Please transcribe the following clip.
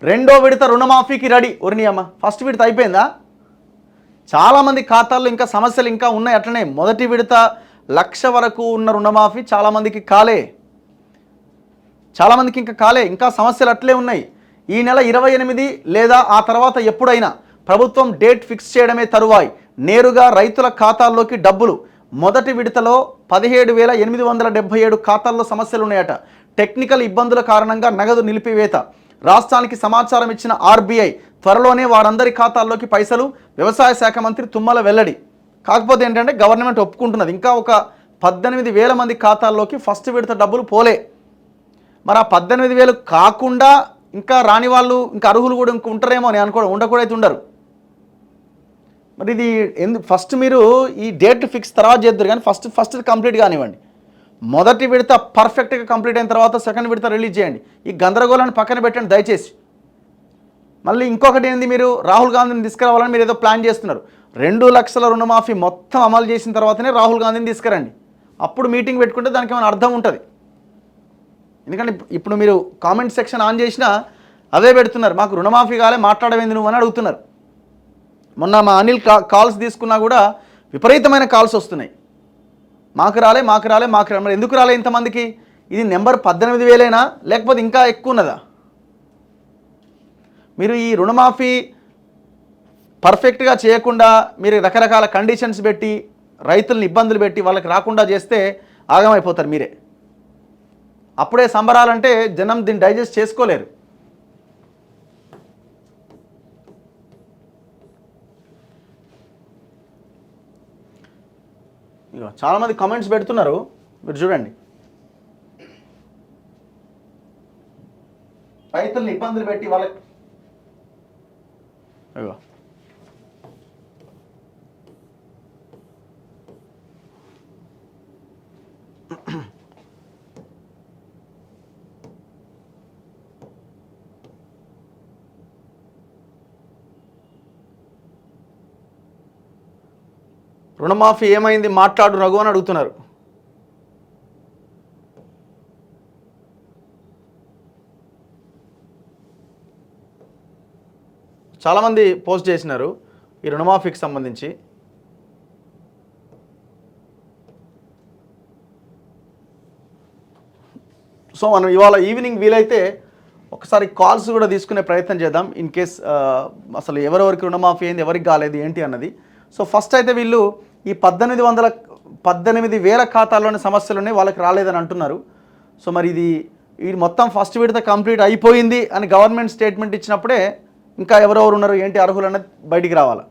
రెండో విడత రుణమాఫీకి రెడీ ఒరినియమ్మ. ఫస్ట్ విడత అయిపోయిందా? చాలామంది ఖాతాల్లో ఇంకా సమస్యలు ఇంకా ఉన్నాయి. అట్లనే మొదటి విడత 1,00,000 వరకు ఉన్న రుణమాఫీ చాలామందికి కాలే, చాలామందికి ఇంకా కాలే, ఇంకా సమస్యలు అట్లే ఉన్నాయి. ఈ నెల 28 లేదా ఆ తర్వాత ఎప్పుడైనా ప్రభుత్వం డేట్ ఫిక్స్ చేయడమే తరువాయి నేరుగా రైతుల ఖాతాల్లోకి డబ్బులు. మొదటి విడతలో 17,877 ఖాతాల్లో సమస్యలు ఉన్నాయట. టెక్నికల్ ఇబ్బందుల కారణంగా నగదు నిలిపివేత. రాష్ట్రానికి సమాచారం ఇచ్చిన ఆర్బీఐ త్వరలోనే వారందరి ఖాతాల్లోకి పైసలు. వ్యవసాయ శాఖ మంత్రి తుమ్మల వెల్లడి. కాకపోతే ఏంటంటే గవర్నమెంట్ ఒప్పుకుంటున్నది, ఇంకా ఒక 18,000 మంది ఖాతాల్లోకి ఫస్ట్ విడత డబ్బులు పోలే. మరి ఆ 18,000 కాకుండా ఇంకా రాని వాళ్ళు ఇంకా అర్హులు కూడా ఇంకా ఉంటారేమో అని అనుకోవడం, ఉండకూడైతే ఉండరు. మరి ఇది ఫస్ట్ మీరు ఈ డేట్ ఫిక్స్ తర్వాత చేద్దరు, కానీ ఫస్ట్ కంప్లీట్ కానివ్వండి. మొదటి విడత పర్ఫెక్ట్గా కంప్లీట్ అయిన తర్వాత సెకండ్ విడత రిలీజ్ చేయండి. ఈ గందరగోళాన్ని పక్కన పెట్టండి దయచేసి. మళ్ళీ ఇంకొకటి ఏంది, మీరు రాహుల్ గాంధీని తీసుకురావాలని మీరు ఏదో ప్లాన్ చేస్తున్నారు. 2 లక్షల రుణమాఫీ మొత్తం అమలు చేసిన తర్వాతనే రాహుల్ గాంధీని తీసుకురండి. అప్పుడు మీటింగ్ పెట్టుకుంటే దానికి ఏమైనా అర్థం ఉంటుంది. ఎందుకంటే ఇప్పుడు మీరు కామెంట్ సెక్షన్ ఆన్ చేసినా అదే పెడుతున్నారు, మాకు రుణమాఫీ కాలే మాట్లాడవేంది నువ్వు అని అడుగుతున్నారు. మొన్న మా అనిల్ కాల్స్ తీసుకున్నా కూడా విపరీతమైన కాల్స్ వస్తున్నాయి. మాకు రాలే మరి ఎందుకు రాలే ఇంతమందికి? ఇది నెంబర్ 18,000 లేకపోతే ఇంకా ఎక్కువ ఉన్నదా? మీరు ఈ రుణమాఫీ పర్ఫెక్ట్గా చేయకుండా మీరు రకరకాల కండిషన్స్ పెట్టి రైతులను ఇబ్బందులు పెట్టి వాళ్ళకి రాకుండా చేస్తే ఆగమైపోతారు మీరే. అప్పుడే సంబరాలంటే జనం దీన్ని డైజెస్ట్ చేసుకోలేరు. ఇగో చాలామంది కామెంట్స్ పెడుతున్నారు, మీరు చూడండి. రైతుల్ని ఇబ్బందులు పెట్టి వాళ్ళకి ఇగో రుణమాఫీ ఏమైంది మాట్లాడు రఘు అని అడుగుతున్నారు. చాలామంది పోస్ట్ చేసినారు ఈ రుణమాఫీకి సంబంధించి. సో మనం ఇవాళ ఈవినింగ్ వీలైతే ఒకసారి కాల్స్ కూడా తీసుకునే ప్రయత్నం చేద్దాం, ఇన్ కేస్ అసలు ఎవరెవరికి రుణమాఫీ అయింది, ఎవరికి కాలేదు ఏంటి అన్నది. సో ఫస్ట్ అయితే వీళ్ళు ఈ 18,000 ఖాతాల్లోని సమస్యలు ఉన్నాయి, వాళ్ళకి రాలేదని అంటున్నారు. సో మరి ఇది మొత్తం ఫస్ట్ విడత కంప్లీట్ అయిపోయింది అని గవర్నమెంట్ స్టేట్మెంట్ ఇచ్చినప్పుడే ఇంకా ఎవరెవరు ఉన్నారు ఏంటి అర్హులు అన్నది బయటికి రావాలి.